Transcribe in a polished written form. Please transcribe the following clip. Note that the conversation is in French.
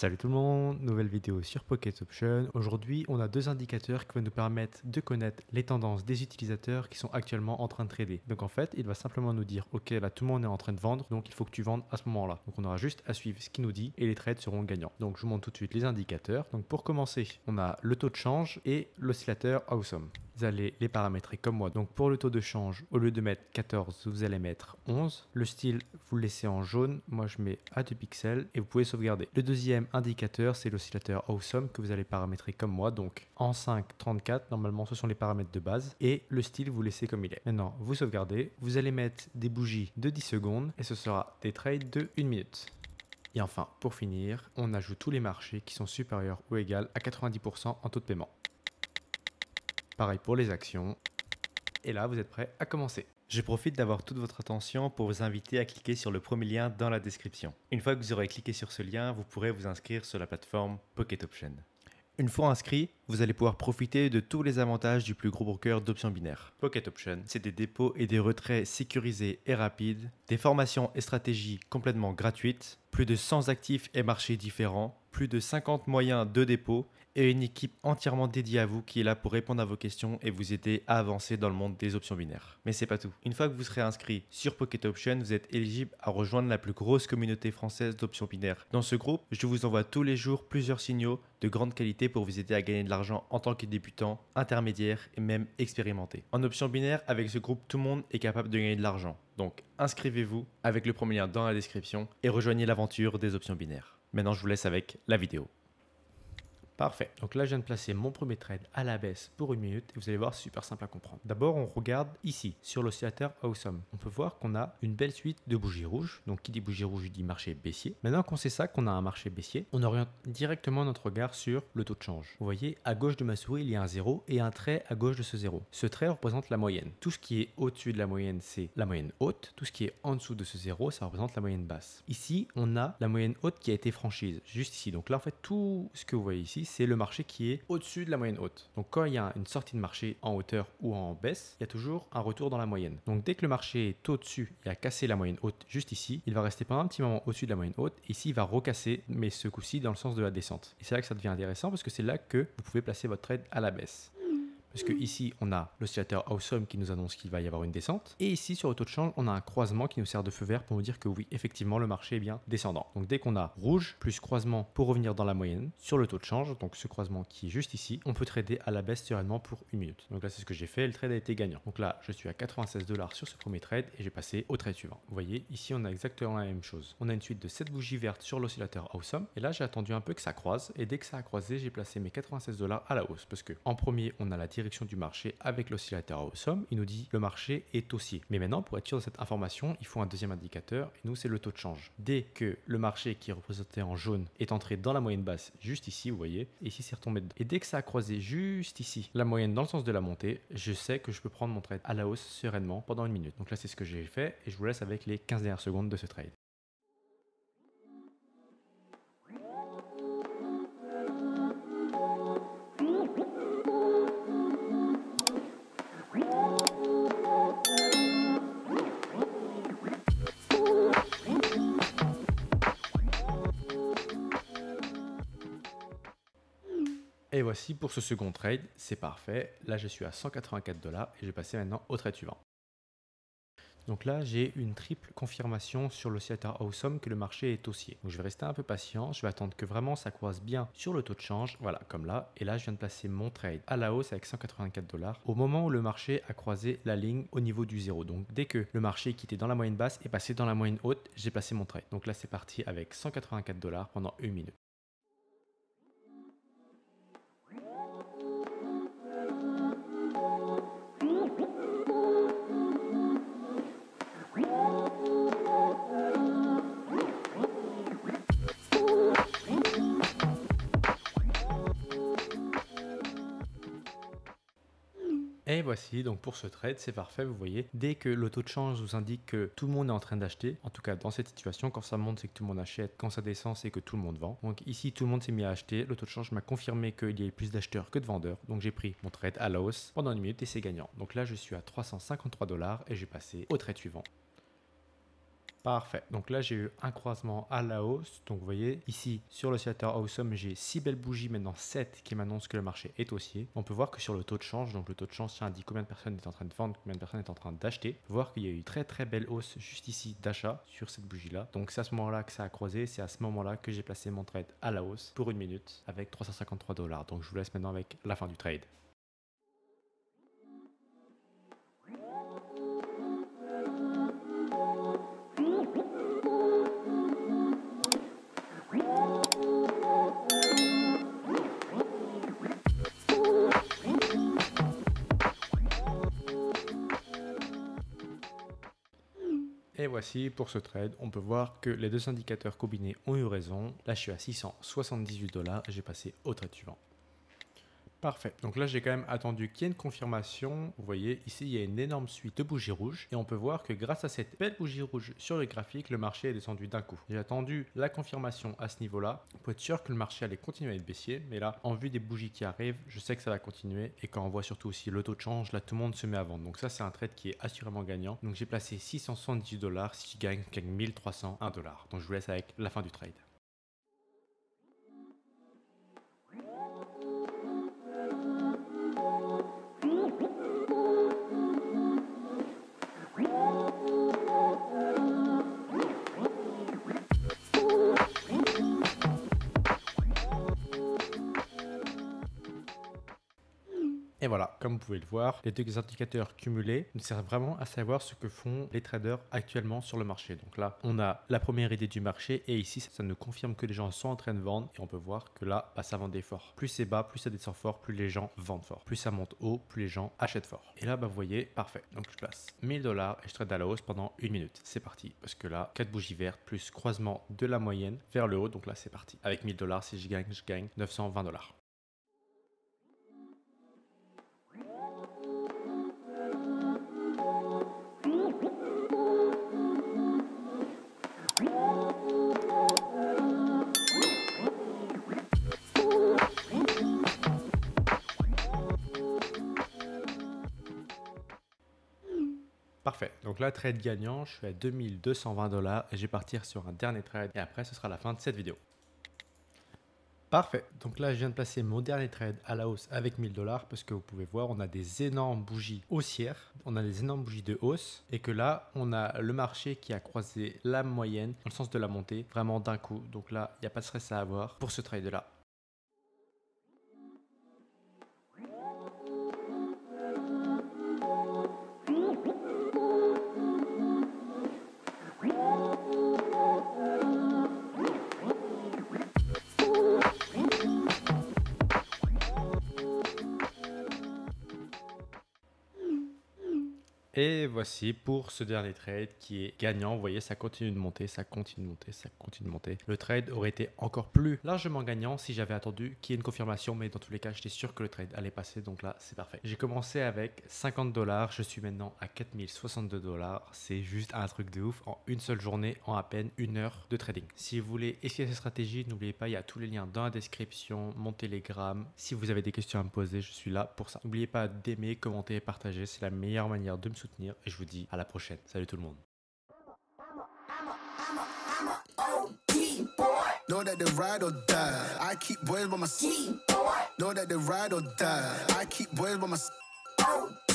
Salut tout le monde, nouvelle vidéo sur Pocket Option. Aujourd'hui, on a deux indicateurs qui vont nous permettre de connaître les tendances des utilisateurs qui sont actuellement en train de trader. Donc en fait, il va simplement nous dire, ok, là tout le monde est en train de vendre, donc il faut que tu vendes à ce moment-là. Donc on aura juste à suivre ce qu'il nous dit et les trades seront gagnants. Donc je vous montre tout de suite les indicateurs. Donc pour commencer, on a le taux de change et l'oscillateur Awesome. Vous allez les paramétrer comme moi. Donc pour le taux de change, au lieu de mettre 14, vous allez mettre 11. Le style, vous le laissez en jaune. Moi, je mets à 2 pixels et vous pouvez sauvegarder. Le deuxième indicateur, c'est l'oscillateur Awesome que vous allez paramétrer comme moi. Donc en 5, 34, normalement, ce sont les paramètres de base. Et le style, vous laissez comme il est. Maintenant, vous sauvegardez. Vous allez mettre des bougies de 10 secondes et ce sera des trades de 1 minute. Et enfin, pour finir, on ajoute tous les marchés qui sont supérieurs ou égaux à 90% en taux de paiement. Pareil pour les actions. Et là, vous êtes prêts à commencer. Je profite d'avoir toute votre attention pour vous inviter à cliquer sur le premier lien dans la description. Une fois que vous aurez cliqué sur ce lien, vous pourrez vous inscrire sur la plateforme Pocket Option. Une fois inscrit, vous allez pouvoir profiter de tous les avantages du plus gros broker d'options binaires. Pocket Option, c'est des dépôts et des retraits sécurisés et rapides, des formations et stratégies complètement gratuites, plus de 100 actifs et marchés différents, plus de 50 moyens de dépôt et une équipe entièrement dédiée à vous qui est là pour répondre à vos questions et vous aider à avancer dans le monde des options binaires. Mais c'est pas tout. Une fois que vous serez inscrit sur Pocket Option, vous êtes éligible à rejoindre la plus grosse communauté française d'options binaires. Dans ce groupe, je vous envoie tous les jours plusieurs signaux de grande qualité pour vous aider à gagner de l'argent en tant que débutant, intermédiaire et même expérimenté. En options binaires, avec ce groupe, tout le monde est capable de gagner de l'argent. Donc inscrivez-vous avec le premier lien dans la description et rejoignez l'aventure des options binaires. Maintenant, je vous laisse avec la vidéo. Parfait. Donc là, je viens de placer mon premier trade à la baisse pour 1 minute et vous allez voir, c'est super simple à comprendre. D'abord, on regarde ici sur l'oscillateur Awesome. On peut voir qu'on a une belle suite de bougies rouges. Donc, qui dit bougie rouge dit marché baissier. Maintenant qu'on sait ça, qu'on a un marché baissier, on oriente directement notre regard sur le taux de change. Vous voyez, à gauche de ma souris, il y a un 0 et un trait à gauche de ce 0. Ce trait représente la moyenne. Tout ce qui est au-dessus de la moyenne, c'est la moyenne haute. Tout ce qui est en dessous de ce 0, ça représente la moyenne basse. Ici, on a la moyenne haute qui a été franchise, juste ici. Donc là, en fait, tout ce que vous voyez ici, c'est le marché qui est au-dessus de la moyenne haute. Donc quand il y a une sortie de marché en hauteur ou en baisse, il y a toujours un retour dans la moyenne. Donc dès que le marché est au-dessus et a cassé la moyenne haute juste ici, il va rester pendant un petit moment au-dessus de la moyenne haute. Ici, il va recasser, mais ce coup-ci dans le sens de la descente. Et c'est là que ça devient intéressant parce que c'est là que vous pouvez placer votre trade à la baisse. Parce que ici, on a l'oscillateur Awesome qui nous annonce qu'il va y avoir une descente. Et ici, sur le taux de change, on a un croisement qui nous sert de feu vert pour nous dire que oui, effectivement, le marché est bien descendant. Donc dès qu'on a rouge plus croisement pour revenir dans la moyenne sur le taux de change, donc ce croisement qui est juste ici, on peut trader à la baisse sereinement pour 1 minute. Donc là, c'est ce que j'ai fait. Le trade a été gagnant. Donc là, je suis à 96 $ sur ce premier trade et j'ai passé au trade suivant. Vous voyez, ici, on a exactement la même chose. On a une suite de 7 bougies vertes sur l'oscillateur Awesome. Et là, j'ai attendu un peu que ça croise. Et dès que ça a croisé, j'ai placé mes 96 $ à la hausse. Parce que en premier, on a la direction du marché avec l'oscillateur Awesome, il nous dit le marché est haussier. Mais maintenant, pour être sûr de cette information, il faut un deuxième indicateur et nous, c'est le taux de change. Dès que le marché qui est représenté en jaune est entré dans la moyenne basse, juste ici, vous voyez, et ici, c'est retombé dedans. Et dès que ça a croisé juste ici, la moyenne dans le sens de la montée, je sais que je peux prendre mon trade à la hausse sereinement pendant 1 minute. Donc là, c'est ce que j'ai fait et je vous laisse avec les 15 dernières secondes de ce trade. Et voici pour ce second trade, c'est parfait. Là, je suis à 184 $ et je vais passer maintenant au trade suivant. Donc là, j'ai une triple confirmation sur l'oscillateur Awesome que le marché est haussier. Donc je vais rester un peu patient, je vais attendre que vraiment ça croise bien sur le taux de change, voilà, comme là. Et là, je viens de placer mon trade à la hausse avec 184 $ au moment où le marché a croisé la ligne au niveau du 0. Donc dès que le marché qui était dans la moyenne basse est passé dans la moyenne haute, j'ai placé mon trade. Donc là, c'est parti avec 184 $ pendant 1 minute. Et voici donc pour ce trade, c'est parfait, vous voyez, dès que le taux de change vous indique que tout le monde est en train d'acheter, en tout cas dans cette situation, quand ça monte c'est que tout le monde achète, quand ça descend c'est que tout le monde vend. Donc ici tout le monde s'est mis à acheter, le taux de change m'a confirmé qu'il y avait plus d'acheteurs que de vendeurs, donc j'ai pris mon trade à la hausse pendant 1 minute et c'est gagnant. Donc là je suis à 353 $ et j'ai passé au trade suivant. Parfait. Donc là, j'ai eu un croisement à la hausse. Donc vous voyez, ici, sur l'oscillateur Awesome, j'ai 6 belles bougies, maintenant 7 qui m'annoncent que le marché est haussier. On peut voir que sur le taux de change, donc le taux de change, ça indique combien de personnes est en train de vendre, combien de personnes est en train d'acheter. On peut voir qu'il y a eu une très très belle hausse juste ici d'achat sur cette bougie-là. Donc c'est à ce moment-là que ça a croisé. C'est à ce moment-là que j'ai placé mon trade à la hausse pour 1 minute avec 353 $. Donc je vous laisse maintenant avec la fin du trade. Et voici pour ce trade, on peut voir que les deux indicateurs combinés ont eu raison. Là, je suis à 678 $. J'ai passé au trade suivant. Parfait. Donc là, j'ai quand même attendu qu'il y ait une confirmation. Vous voyez, ici, il y a une énorme suite de bougies rouges. Et on peut voir que grâce à cette belle bougie rouge sur le graphique, le marché est descendu d'un coup. J'ai attendu la confirmation à ce niveau-là pour être sûr que le marché allait continuer à être baissier. Mais là, en vue des bougies qui arrivent, je sais que ça va continuer. Et quand on voit surtout aussi le taux de change, là, tout le monde se met à vendre. Donc ça, c'est un trade qui est assurément gagnant. Donc j'ai placé 678 $. Si je gagne 1301 $. Donc je vous laisse avec la fin du trade. Et voilà, comme vous pouvez le voir, les deux indicateurs cumulés nous servent vraiment à savoir ce que font les traders actuellement sur le marché. Donc là, on a la première idée du marché et ici, ça nous confirme que les gens sont en train de vendre et on peut voir que là, ça vendait fort. Plus c'est bas, plus ça descend fort, plus les gens vendent fort. Plus ça monte haut, plus les gens achètent fort. Et là, vous voyez, parfait. Donc je place 1000 $ et je trade à la hausse pendant 1 minute. C'est parti. Parce que là, 4 bougies vertes plus croisement de la moyenne vers le haut. Donc là, c'est parti. Avec 1000 $, si je gagne 920 $. Parfait, donc là trade gagnant, je suis à 2220 $ et je vais partir sur un dernier trade et après ce sera la fin de cette vidéo. Parfait, donc là je viens de placer mon dernier trade à la hausse avec 1000 $ parce que vous pouvez voir on a des énormes bougies haussières, on a des énormes bougies de hausse et que là on a le marché qui a croisé la moyenne dans le sens de la montée vraiment d'un coup. Donc là il n'y a pas de stress à avoir pour ce trade là. Et voici pour ce dernier trade qui est gagnant. Vous voyez, ça continue de monter, ça continue de monter, ça continue de monter. Le trade aurait été encore plus largement gagnant si j'avais attendu qu'il y ait une confirmation. Mais dans tous les cas, j'étais sûr que le trade allait passer. Donc là, c'est parfait. J'ai commencé avec 50 $. Je suis maintenant à 4062 $. C'est juste un truc de ouf en une seule journée, en à peine 1 heure de trading. Si vous voulez essayer cette stratégie, n'oubliez pas, il y a tous les liens dans la description, mon Telegram. Si vous avez des questions à me poser, je suis là pour ça. N'oubliez pas d'aimer, commenter et partager. C'est la meilleure manière de me soutenir et je vous dis à la prochaine. Salut tout le monde. Know that they ride or die. I keep boys by my side. Know that they ride or die. I keep boys by my side.